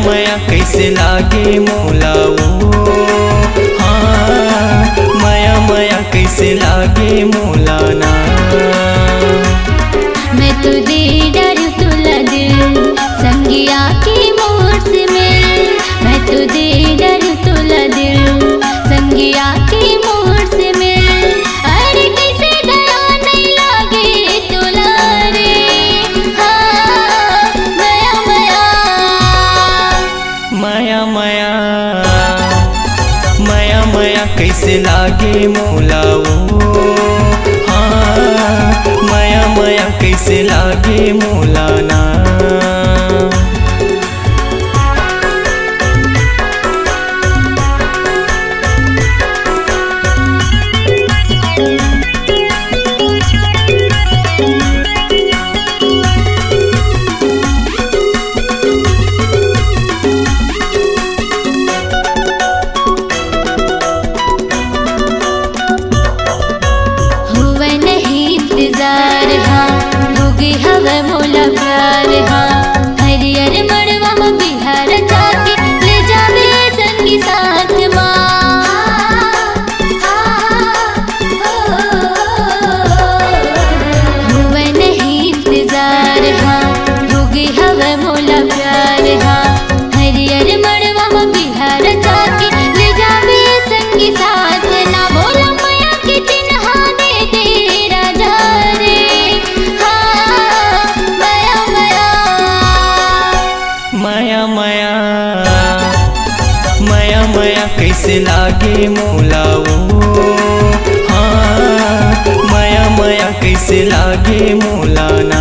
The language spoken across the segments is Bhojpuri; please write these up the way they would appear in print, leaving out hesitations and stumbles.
माया कैसे लागे मोला वो, हाँ माया माया कैसे लागे मोला ना। मैं तो दे डर तुला दिल संगिया की मोर से मिल, मैं तो दे डर तुला दिल संगिया की मोर से मिल। अरे कैसे दया नहीं लागे तुला रे, हाँ माया माया माया माया माया माया कैसे लागे मोला वो, हाँ माया माया कैसे लागे मोला ना। इंतजार हाँ होगी हवा मोला प्यार हाँ, हरियर मड़वा में बिहार जाके ले जावे संगी साथ माँ। हुआ नहीं इंतजार हाँ होगी हवा मोला प्यार हाँ, हरियर मड़वा में बिहार जाके ले जावे संगी साथ ना। बोला माया के चिन्हा दे दे राजा रे, हाँ माया माया माया माया माया माया कैसे लागे मोला वो, हाँ माया माया कैसे लागे मोला ना।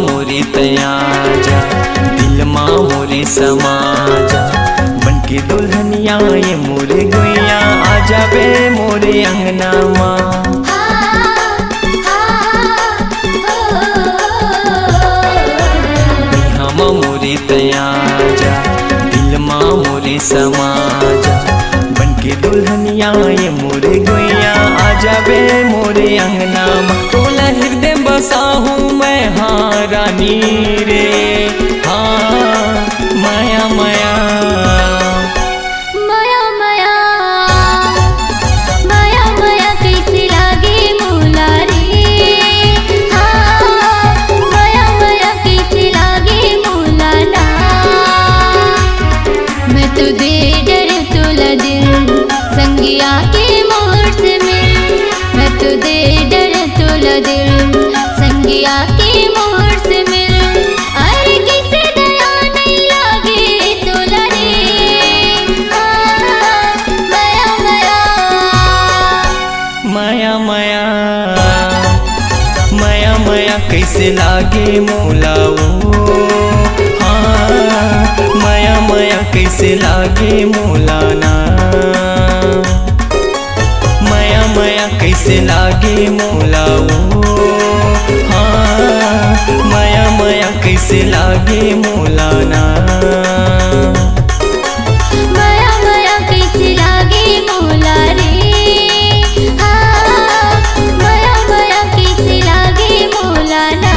मोरे तयाजा दिल माँ मोरे समाजा, बनके दुल्हनिया ये मोरे गुइया आ जाबे मोरे अंगना माँ। बिहामा मोरे तयाजा दिल माँ मोरे समाजा, बनके दुल्हनिया ये मोरे गुइया आ जाबे मोरे अंगना माँ। तोला हृदय बसा हूँ मैं हाँ रानी रे, हाँ माया माया माया माया माया माया कैसे लागे मोला रे, हाँ माया माया कैसे लागे मोला ना। मैं तो दे डर तुला दिल संगिया के मोर से मिल, मैं तो दे डर तुला दिल संगिया के मोर से मिल। अरे कैसे दया नहीं लागे तुला रे, हाँ माया माया माया माया माया माया कैसे लागे मोला वो, हाँ माया माया कैसे लागे मोला ना। माया माया कैसे लागे मोला वो, हाँ माया माया कैसे लागे मोला ना। माया माया कैसे लागे मोला रे, हाँ माया माया कैसे लागे मोला ना।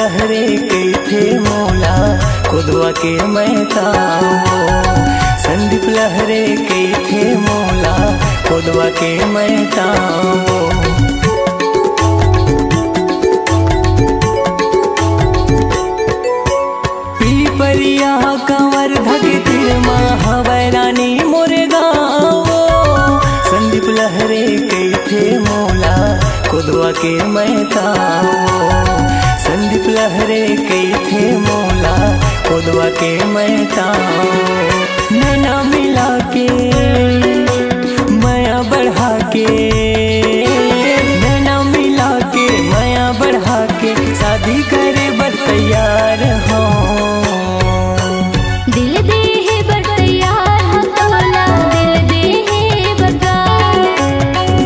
लहरे कई थे मोला खुदवा के महताओ। संदीप लहरे कई थे मोला खुदवा के महताओ। परिया कंवर धक तिरमा हवै रानी मोरे गाँव। संदीप लहरे कई थे मोला खुदवा के महताओ। संदीप लहरे कई थे मोला खुदवा के महताओ। नैना मिला के माया बढ़ा के, नैना मिला के माया बढ़ा के शादी करे बर तैयार हो। दिल दे है बरतैयार हाँ तोला, दिल दे है बरगार।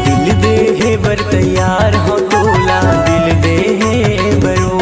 दिल दे है बर तैयार हो तोला, दिल दे है बरो।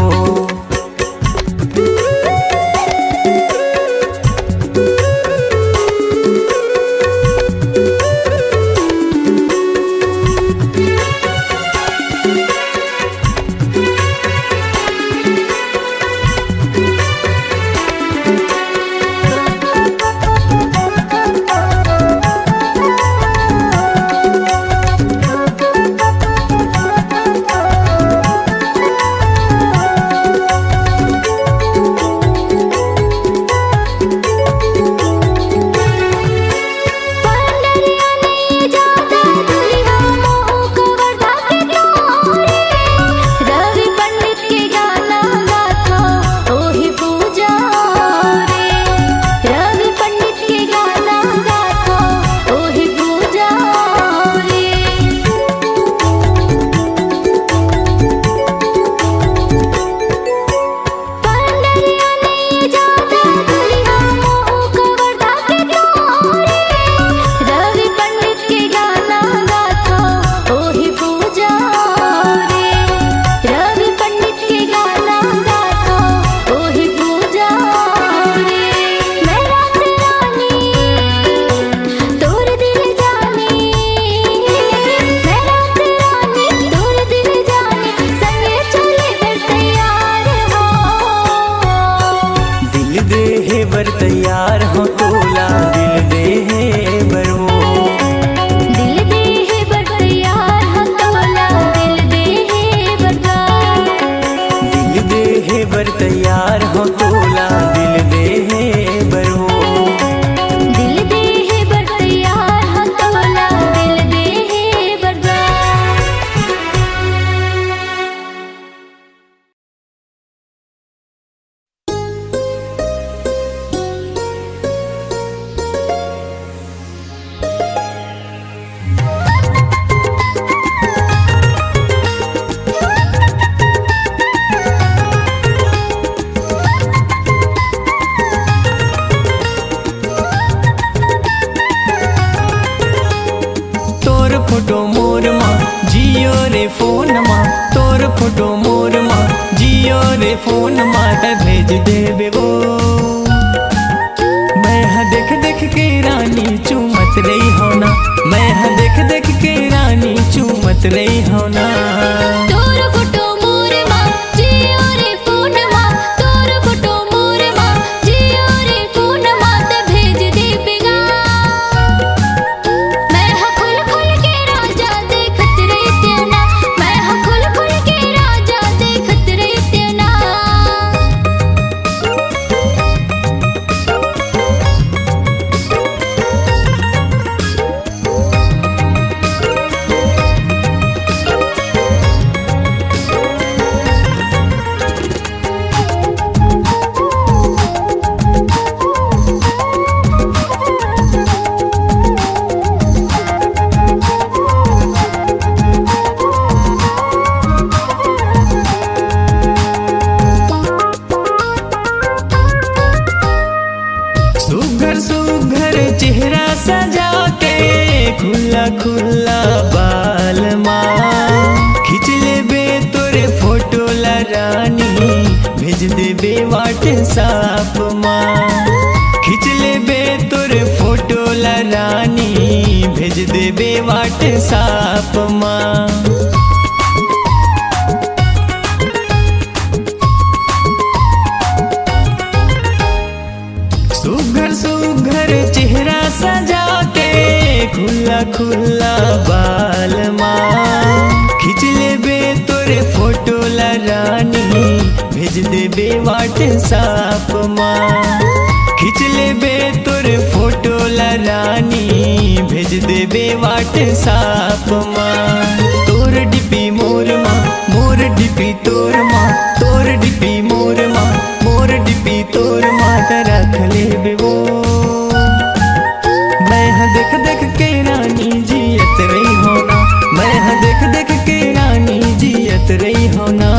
तैयार हो तोला, दिल दे है बरो। दिल दे है बरतैयार हाँ तोला, दिल दे है बरगार। दिल दे है बर तैयार हो तोला, दिल दे है बरो। दिल दे है बरतैयार हाँ तोला, दिल दे है बरगार। फोटो मोर माँ जियो रे फोन माँ, तोर फोटो मोर माँ जियो रे फोन माँ ते भेज देबे वो। मैं हाँ देख देख के रानी चूमत रही होना, मैं हाँ देख देख के रानी चूमत रही होना। तोर फोटो मोर माँ जियो रे फोन माँ, तोर फोटो मोर माँ जियो रे फोन माँ ते भेज देबेगा। मैं हाँ खुल खुल के राजा देखत रहते ना, मैं हाँ खुल खुल के राजा देखत रहते ना। सुघर सुघर चेहरा सजा के खुला खुला बाल माँ खींच ले बे तोरे फोटो ला रानी, भेज दे बे व्हाट्सएप माँ। खींच ले बे तोरे फोटो ला रानी, भेज दे बे व्हाट्सएप माँ। तोरे फोटो ला रानी भेज देबे व्हाट्सएप माँ। खींच लेबे तोरे फोटो ला रानी भेज देबे व्हाट्सएप माँ। तोर डीपी मोर माँ, मोर डीपी तोर माँ, तोर डीपी मोर माँ, मोर डीपी तोर माँ रख लेबे वो। मैं हाँ देख देख के रानी जियत रही होना, मैं हाँ देख देख के रानी जियत रही होना।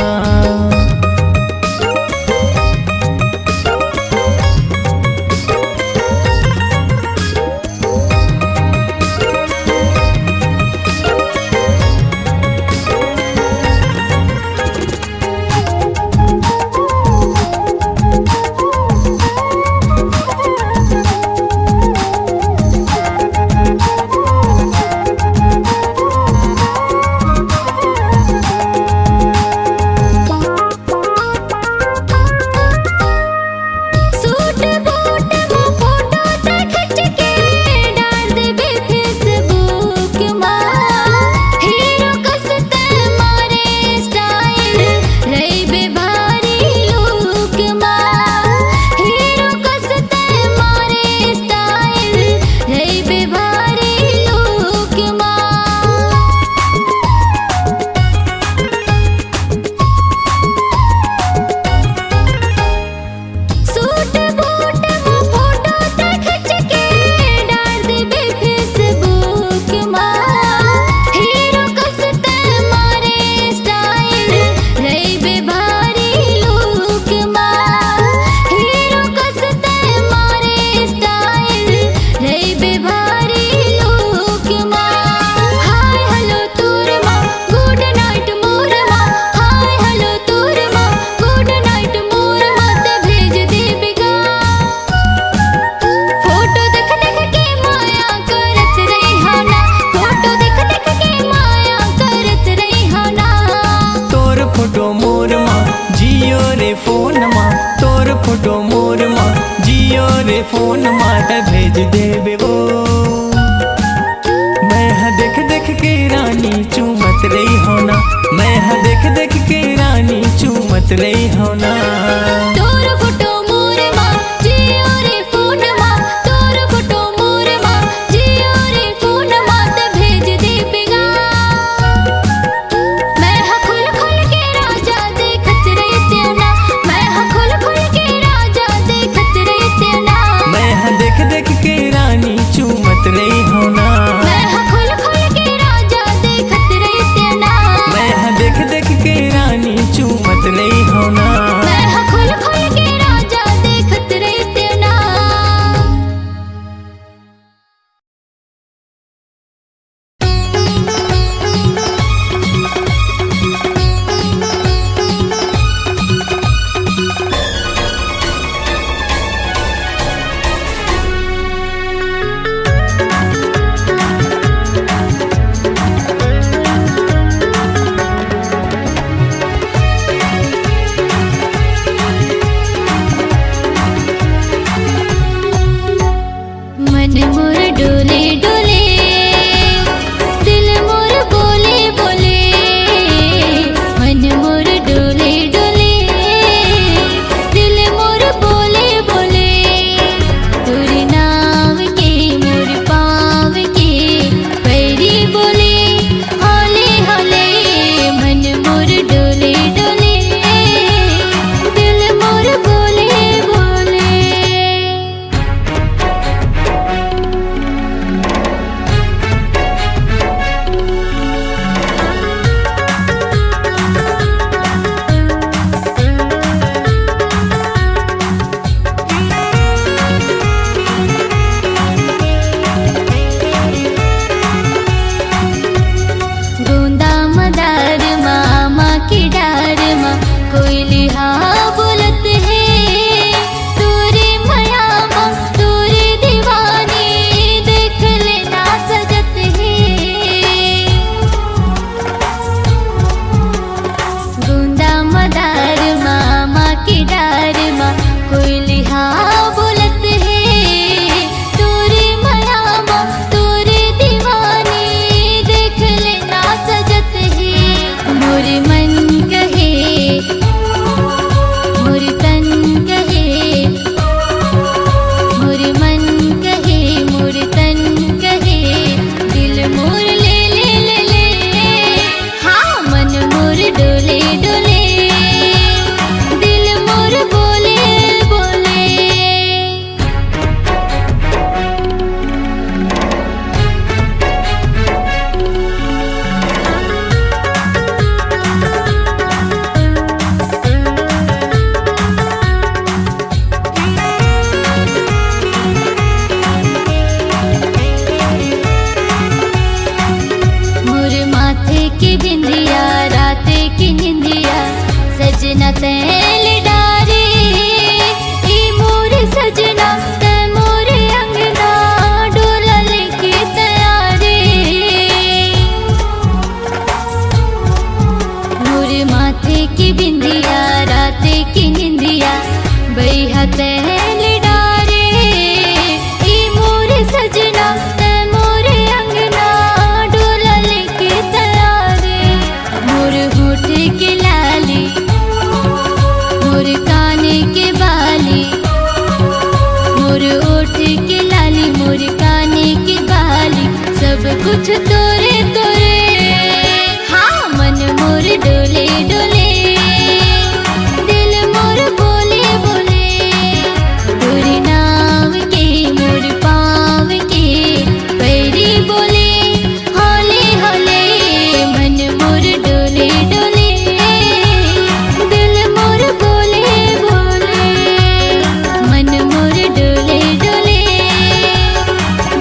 फोटो मोर माँ जियो रे फोन माता भेज देबे वो। मैं हाँ देख देख के रानी चूमत रही होना, मैं हाँ देख देख के रानी चूमत रही होना। तोर फोटो मोर माँ जियो रे फोन माँ, तोर फोटो मोर माँ जियो रे फोन माँ ते भेज देबेगा। मैं हाँ खुल खुल के राजा देखत रही तेना, मैं हाँ खुल खुल के राजा देखत रही तेना। मैं हाँ देख देख के रानी चूमत रही होना, मैं हाँ खुल खुल के राजा देखत रही तेना। मैं हाँ देख देख के रानी चूमत रही होना। मैं हाँ खुल खुल के राजा देखत रही तेना। तैल डारे ई मोर सजना ते मोर अंगना डोला लेके तैयारे मोर माथे की बिंदिया राते की निंदिया बैहा तैल डारे ई मोर सजना ते मोर अंगना डोला लेके तैयारे मोर होठ के लाली मोर काने के बाली मोर ओठ के लाली मोर काने के बाली सब कुछ तोरे तोरे हाँ मन मोर डोले डोले दिल मोर बोले बोले तोरे नाव के मोर पाँव के पैरी बोले होले होले मन मोर डोले डोले दिल मोर बोले बोले मन मोर डोले डोले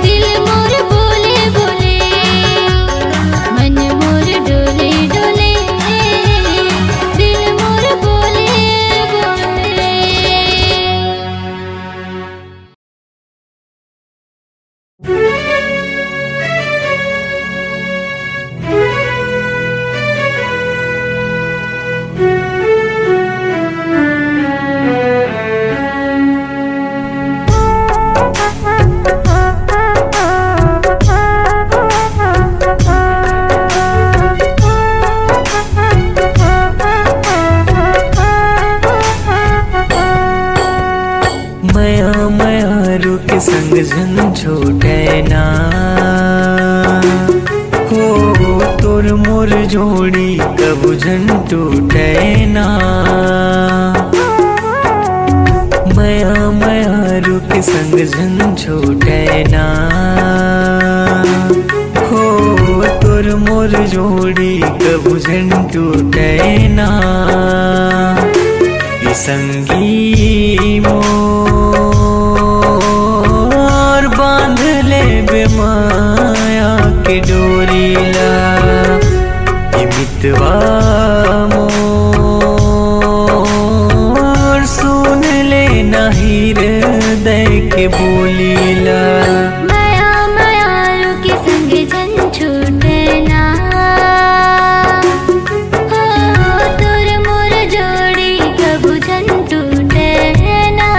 दिल मोर बोले बोले मन मोर डोले डोले दिल मोर बोले बोले। मया मया रुक संग झन छोटे ना हो तोर मोर जोड़ी कबू झन टूटे ना मया मया रुक संग झन छोटे ना हो तोर मोर जोड़ी कबू झन टूटे ना ये संगी मोर बांध ले बेमाया के डोरीला ये मितवा मोर सुन ले नाही हृदय के बोलीला माया माया रुके संग जन छूटे ना हो तोर मोर जोड़ी कबू जन टूटे ना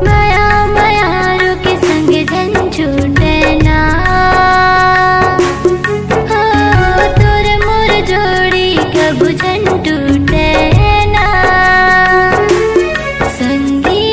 माया माया रुके संग जन छूटे ना हो तोर मोर जोड़ी कबू जन टूटे ना संगी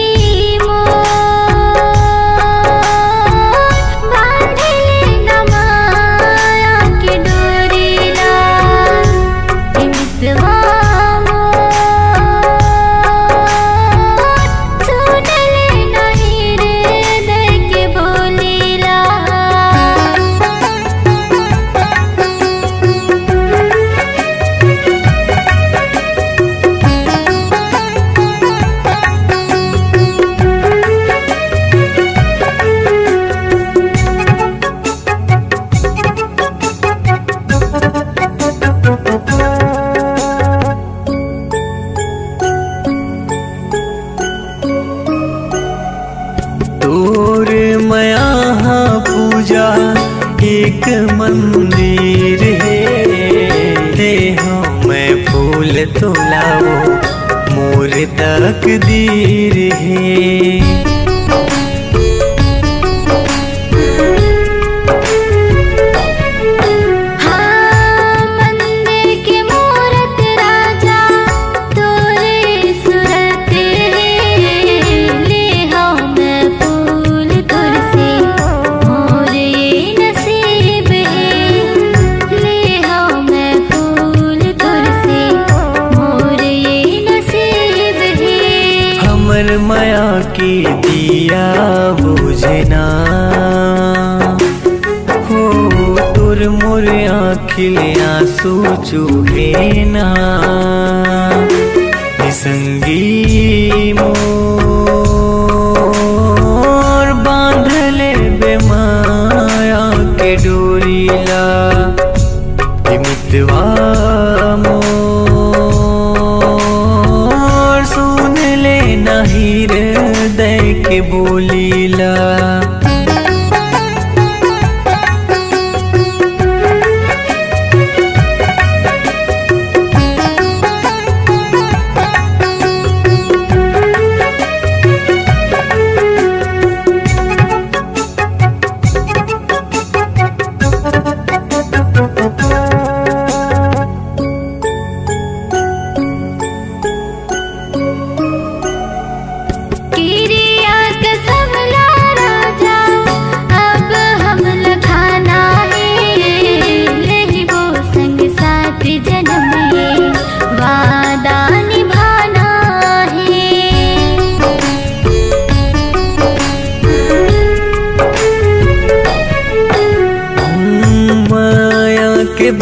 तोर मया पूजा एक मंदिर है देहो मैं फूल तोलाओ मोर तकदीर है माया की दिया बुझना हो तुर मोर आँखिले आंसू चूहे ना संगी मोर बांध ले बेमाया के डोरीला मितवा मोर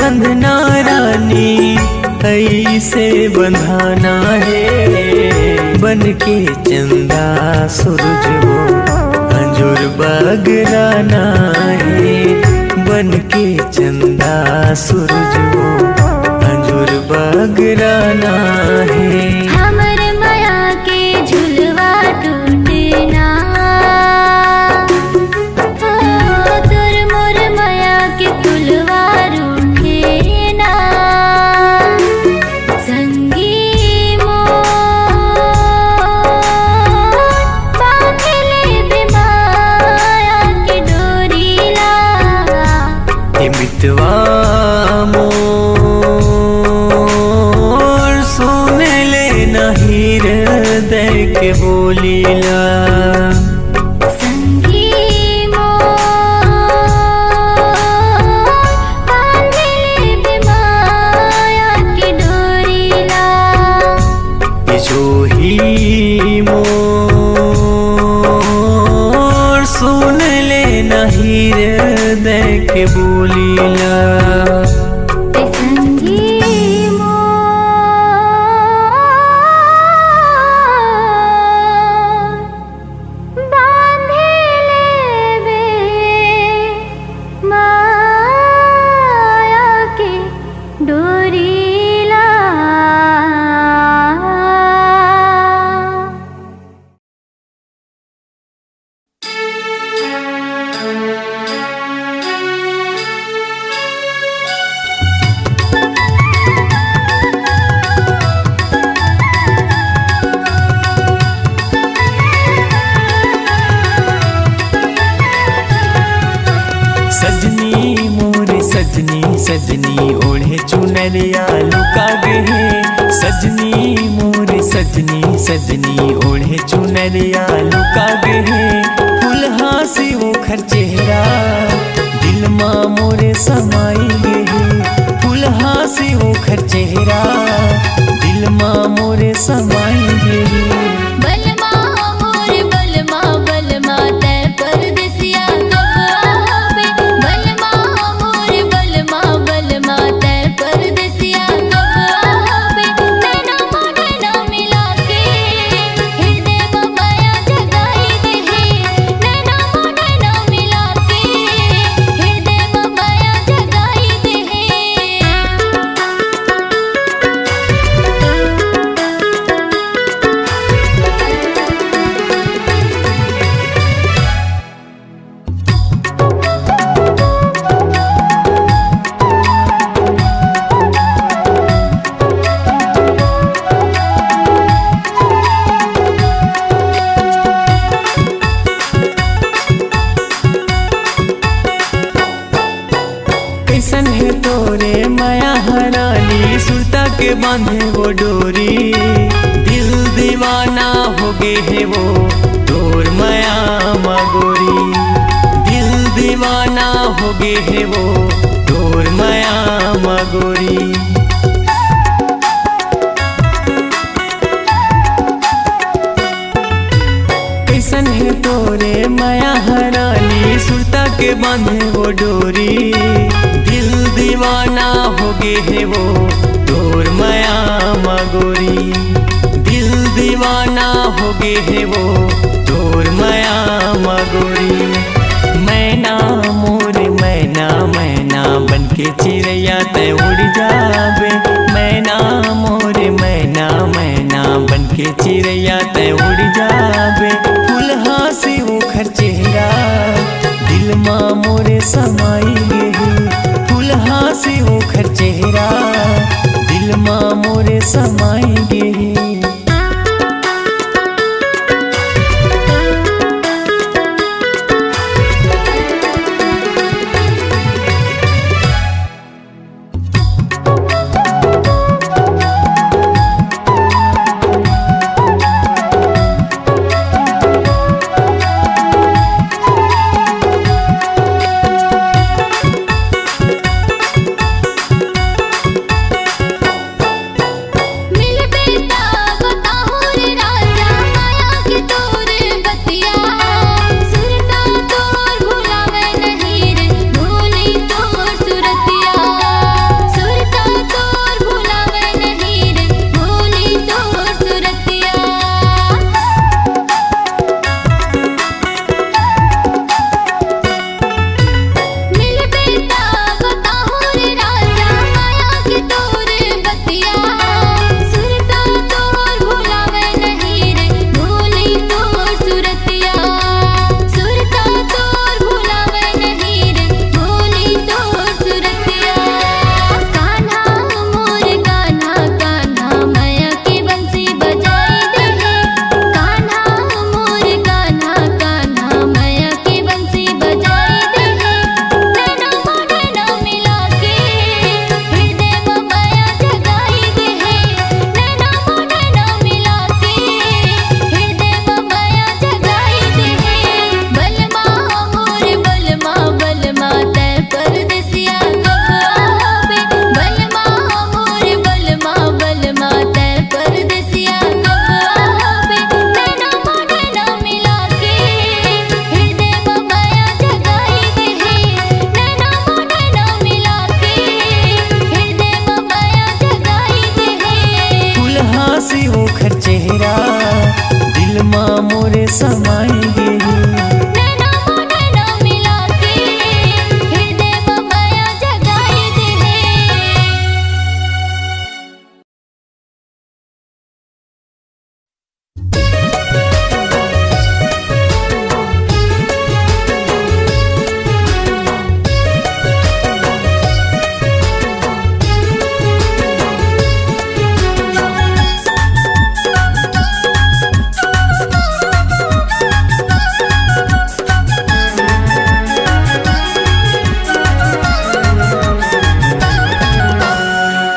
बंधना रानी ऐसे बंधाना है, बन के चंदा सूरज वो अंजुर बगराना है, बन के चंदा सूरज वो अंजुर बगराना है। हमर माया के झुलवा टूटना, तोर मोर माया के फुलवा रूठेना, संगी मोर बांधले बेमाया के डोरीला। हे मितवा हृदय के बोलीला, संगी मोर बांधले बेमाया के डोरीला। जो ही मोर सुन ले न हृदय के बोलीला। सजनी ओढ़े चुनरिया लुका गए, सजनी मोरे सजनी सजनी ओढ़े चुनरिया लुका गए। फुलहा से ओखर चेहरा दिल माँ मोरे समाई गए, फुलहा से ओखर चेहरा दिल माँ मोरे समाई गए। कैसन है तोरे माया हरानी सुरता के बांधे वो डोरी, दिल दीवाना हो गए है वो तोर माया मगोरी, दिल दीवाना हो गए है वो तोर माया मगोरी। कैसन है तोरे माया हरानी सुरता के बांधे वो डोरी, दिल दीवाना हो गए है वो तोर माया मगोरी, दिल दीवाना हो गए है वो तोर माया मगोरी। मैना मोरे मैना मैना बन के चिड़ैया ते उड़ जावे, मैना मोरे मैना मैना बन के चिड़ैया ते उड़ जावे। फुलहा से ओखर चेहरा दिल माँ मोरे समाई गए, फुलहा से ओखर चेहरा दिल माँ मोरे समाई गए। मिल बेटा मोरे समाई गेही। नैना नैना मिला के हृदय में माया जगाई दे।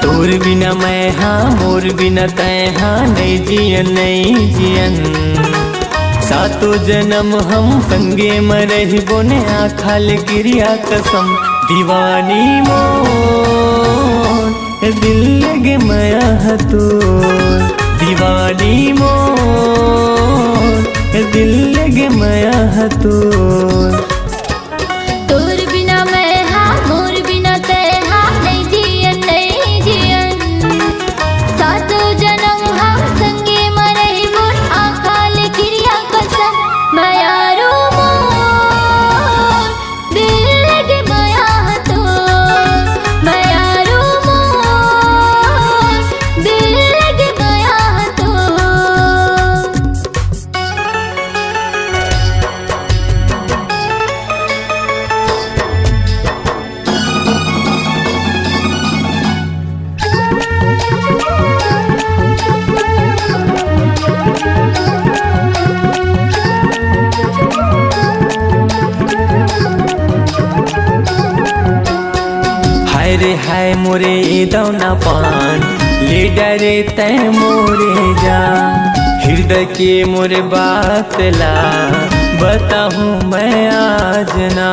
तोर बिना मैं हाँ मोर बिना तै हाँ नहीं जियन नहीं जियन। सातो जन्म हम संगे मरही बोने आखाल क्रिया कसम। दीवानी मोर दिल लगे माया हतोर। दीवानी मोर दिल लगे माया हतोर। तोर बिना मैं हाँ मोर बिना तै हाँ नहीं जियन नहीं जियन। सातो जन्म हम संगे मरही बोल आकाल क्रिया कसम। मायारो मोर दिल लगे माया हतोर। मायारो मोर दिल लगे माया हतोर। हाय रे हाय मोरे दौना पान ले डरे तै मोरे जा। हृदय के मोरे बातला बताहूँ मैं आज ना।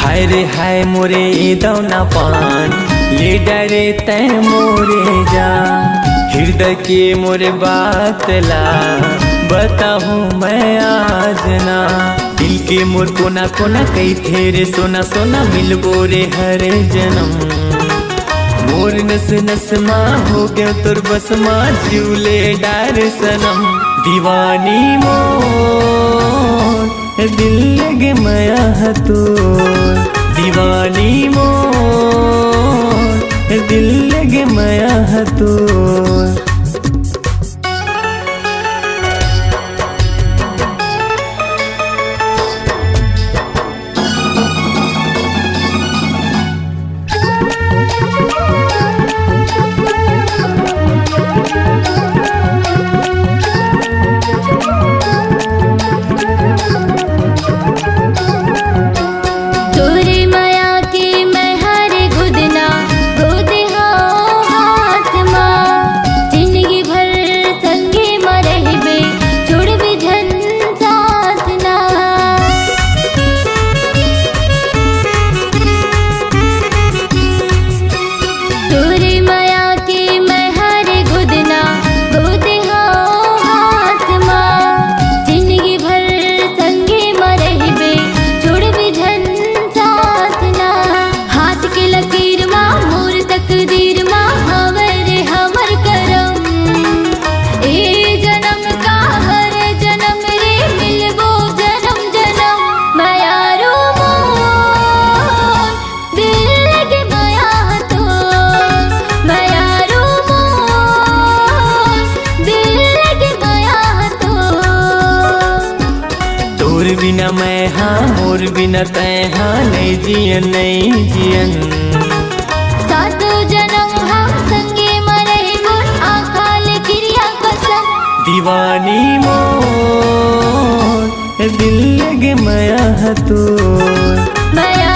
हाय रे हाय मोरे दौना पान ले डरे तै मोरे जा। हृदय के मोरे बातला बताहूँ मैं आज ना। दिल के मोर कोना कोना कई थेरे सोना सोना मिलबो रे हर जन्म। मोर नस नस माँ हो गया तोर बस माँ झूले डार सनम। दीवानी मोर दिल लगे माया हतोर। दीवानी मोर दिल लगे माया हतोर। तोरे माया के मैं हर गुदना गोद हाथ माँ। जिंदगी भर संगे मरहिबे छोड़ भी झन साथ ना। तोरे माया के मैं हर गुदना गोद हाथ माँ। जिंदगी भर संगे मरहिबे छोड़ भी झन साथ ना। हाथ के लकीर माँ मोर तकदीर माँ हवर हमर करम। ए जन्म का हर जन्म रे मिलबो जन्म जन्म। मायारो मोर दिल लगे माया हतोर। मायारो मोर दिल लगे माया हतोर। तोर बिना मैं हाँ मोर बिना तै हाँ नहीं जियन नहीं जियन। सातो जन्म हम संगे मरही बोल आकाल क्रिया कसम। दीवानी मोर दिल लगे माया हतोर। माया